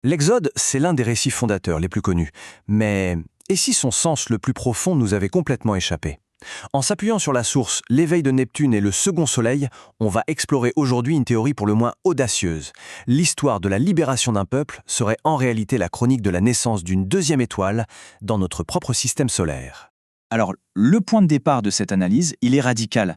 L'Exode, c'est l'un des récits fondateurs les plus connus. Mais et si son sens le plus profond nous avait complètement échappé? En s'appuyant sur la source L'éveil de Neptune et le second soleil, on va explorer aujourd'hui une théorie pour le moins audacieuse. L'histoire de la libération d'un peuple serait en réalité la chronique de la naissance d'une deuxième étoile dans notre propre système solaire. Alors, le point de départ de cette analyse, il est radical.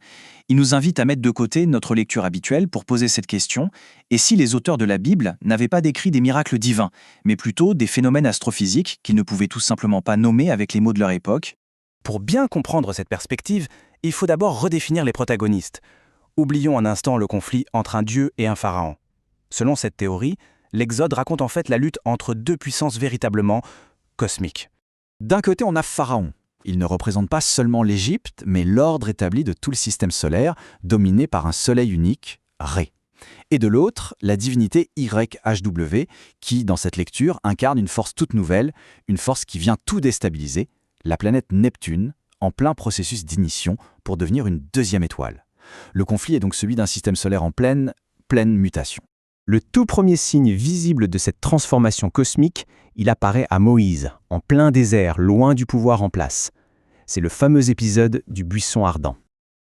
Il nous invite à mettre de côté notre lecture habituelle pour poser cette question, et si les auteurs de la Bible n'avaient pas décrit des miracles divins, mais plutôt des phénomènes astrophysiques qu'ils ne pouvaient tout simplement pas nommer avec les mots de leur époque? Pour bien comprendre cette perspective, il faut d'abord redéfinir les protagonistes. Oublions un instant le conflit entre un dieu et un pharaon. Selon cette théorie, l'Exode raconte en fait la lutte entre deux puissances véritablement cosmiques. D'un côté, on a Pharaon. Il ne représente pas seulement l'Égypte, mais l'ordre établi de tout le système solaire, dominé par un soleil unique, Ré. Et de l'autre, la divinité YHW, qui, dans cette lecture, incarne une force toute nouvelle, une force qui vient tout déstabiliser, la planète Neptune, en plein processus d'ignition pour devenir une deuxième étoile. Le conflit est donc celui d'un système solaire en pleine mutation. Le tout premier signe visible de cette transformation cosmique, il apparaît à Moïse, en plein désert, loin du pouvoir en place. C'est le fameux épisode du buisson ardent.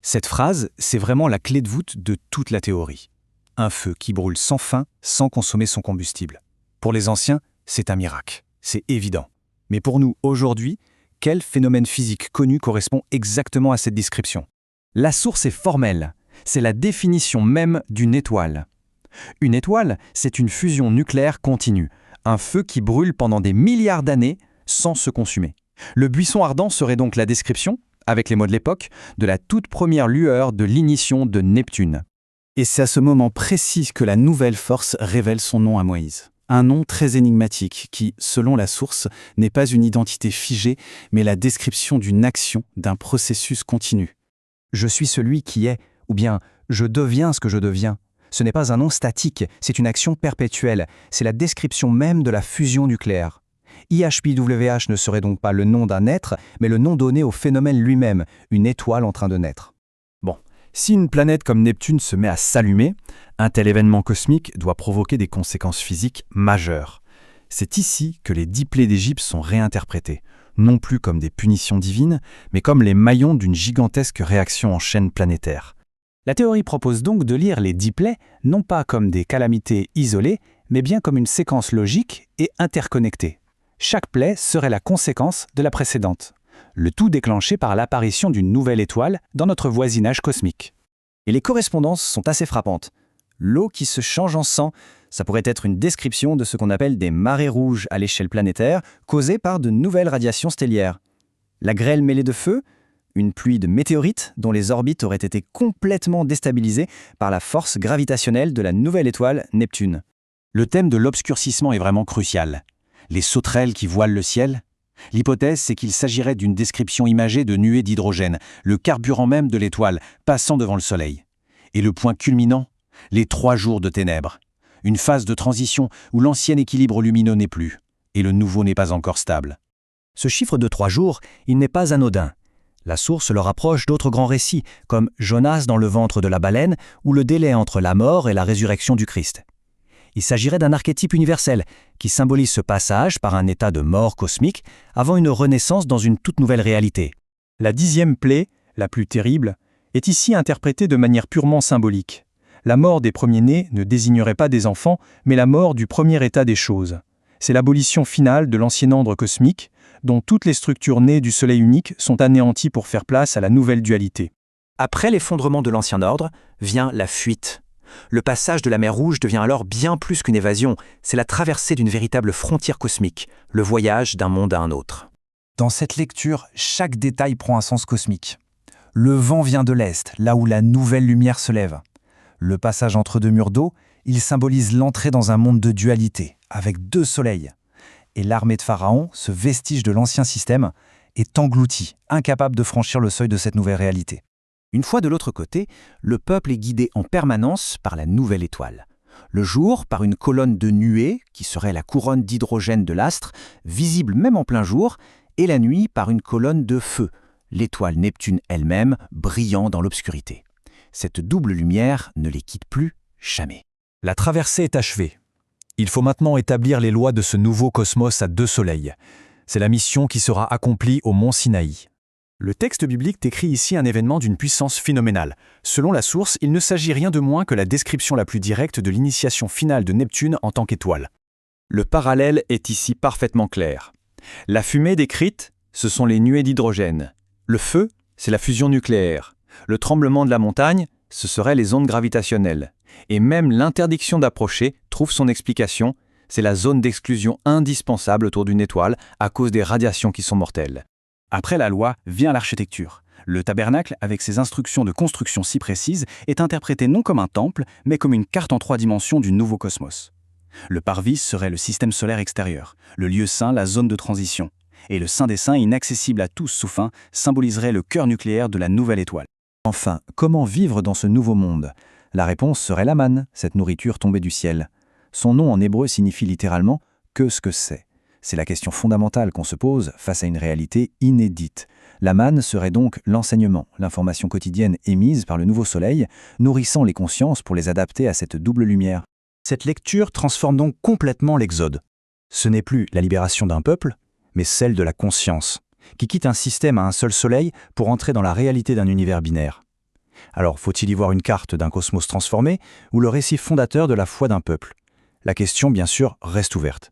Cette phrase, c'est vraiment la clé de voûte de toute la théorie. Un feu qui brûle sans fin, sans consommer son combustible. Pour les anciens, c'est un miracle, c'est évident. Mais pour nous, aujourd'hui, quel phénomène physique connu correspond exactement à cette description? La source est formelle, c'est la définition même d'une étoile. Une étoile, c'est une fusion nucléaire continue, un feu qui brûle pendant des milliards d'années sans se consumer. Le buisson ardent serait donc la description, avec les mots de l'époque, de la toute première lueur de l'ignition de Neptune. Et c'est à ce moment précis que la nouvelle force révèle son nom à Moïse. Un nom très énigmatique qui, selon la source, n'est pas une identité figée, mais la description d'une action, d'un processus continu. Je suis celui qui est, ou bien je deviens ce que je deviens. Ce n'est pas un nom statique, c'est une action perpétuelle, c'est la description même de la fusion nucléaire. IHPWH ne serait donc pas le nom d'un être, mais le nom donné au phénomène lui-même, une étoile en train de naître. Bon, si une planète comme Neptune se met à s'allumer, un tel événement cosmique doit provoquer des conséquences physiques majeures. C'est ici que les 10 plaies d'Égypte sont réinterprétées, non plus comme des punitions divines, mais comme les maillons d'une gigantesque réaction en chaîne planétaire. La théorie propose donc de lire les 10 plaies non pas comme des calamités isolées, mais bien comme une séquence logique et interconnectée. Chaque plaie serait la conséquence de la précédente, le tout déclenché par l'apparition d'une nouvelle étoile dans notre voisinage cosmique. Et les correspondances sont assez frappantes. L'eau qui se change en sang, ça pourrait être une description de ce qu'on appelle des marées rouges à l'échelle planétaire, causées par de nouvelles radiations stellaires. La grêle mêlée de feu, une pluie de météorites dont les orbites auraient été complètement déstabilisées par la force gravitationnelle de la nouvelle étoile Neptune. Le thème de l'obscurcissement est vraiment crucial. Les sauterelles qui voilent le ciel? L'hypothèse, c'est qu'il s'agirait d'une description imagée de nuées d'hydrogène, le carburant même de l'étoile, passant devant le Soleil. Et le point culminant? Les 3 jours de ténèbres. Une phase de transition où l'ancien équilibre lumineux n'est plus, et le nouveau n'est pas encore stable. Ce chiffre de 3 jours, il n'est pas anodin. La source le rapproche d'autres grands récits, comme Jonas dans le ventre de la baleine ou le délai entre la mort et la résurrection du Christ. Il s'agirait d'un archétype universel qui symbolise ce passage par un état de mort cosmique avant une renaissance dans une toute nouvelle réalité. La 10e plaie, la plus terrible, est ici interprétée de manière purement symbolique. La mort des premiers-nés ne désignerait pas des enfants, mais la mort du premier état des choses. C'est l'abolition finale de l'ancien ordre cosmique, dont toutes les structures nées du Soleil unique sont anéanties pour faire place à la nouvelle dualité. Après l'effondrement de l'ancien ordre, vient la fuite. Le passage de la mer Rouge devient alors bien plus qu'une évasion, c'est la traversée d'une véritable frontière cosmique, le voyage d'un monde à un autre. Dans cette lecture, chaque détail prend un sens cosmique. Le vent vient de l'Est, là où la nouvelle lumière se lève. Le passage entre 2 murs d'eau, il symbolise l'entrée dans un monde de dualité, avec 2 soleils. Et l'armée de Pharaon, ce vestige de l'ancien système, est engloutie, incapable de franchir le seuil de cette nouvelle réalité. Une fois de l'autre côté, le peuple est guidé en permanence par la nouvelle étoile. Le jour, par une colonne de nuées, qui serait la couronne d'hydrogène de l'astre, visible même en plein jour, et la nuit par une colonne de feu, l'étoile Neptune elle-même brillant dans l'obscurité. Cette double lumière ne les quitte plus jamais. La traversée est achevée. Il faut maintenant établir les lois de ce nouveau cosmos à 2 soleils. C'est la mission qui sera accomplie au mont Sinaï. Le texte biblique décrit ici un événement d'une puissance phénoménale. Selon la source, il ne s'agit rien de moins que la description la plus directe de l'initiation finale de Neptune en tant qu'étoile. Le parallèle est ici parfaitement clair. La fumée décrite, ce sont les nuées d'hydrogène. Le feu, c'est la fusion nucléaire. Le tremblement de la montagne, ce seraient les ondes gravitationnelles. Et même l'interdiction d'approcher trouve son explication, c'est la zone d'exclusion indispensable autour d'une étoile à cause des radiations qui sont mortelles. Après la loi vient l'architecture. Le tabernacle, avec ses instructions de construction si précises, est interprété non comme un temple, mais comme une carte en 3 dimensions du nouveau cosmos. Le parvis serait le système solaire extérieur, le lieu saint, la zone de transition. Et le Saint des Saints, inaccessible à tous sous fin, symboliserait le cœur nucléaire de la nouvelle étoile. Enfin, comment vivre dans ce nouveau monde? La réponse serait la manne, cette nourriture tombée du ciel. Son nom en hébreu signifie littéralement « que ce que c'est ». C'est la question fondamentale qu'on se pose face à une réalité inédite. La manne serait donc l'enseignement, l'information quotidienne émise par le nouveau soleil, nourrissant les consciences pour les adapter à cette double lumière. Cette lecture transforme donc complètement l'Exode. Ce n'est plus la libération d'un peuple, mais celle de la conscience, qui quitte un système à un seul soleil pour entrer dans la réalité d'un univers binaire. Alors, faut-il y voir une carte d'un cosmos transformé ou le récit fondateur de la foi d'un peuple? La question, bien sûr, reste ouverte.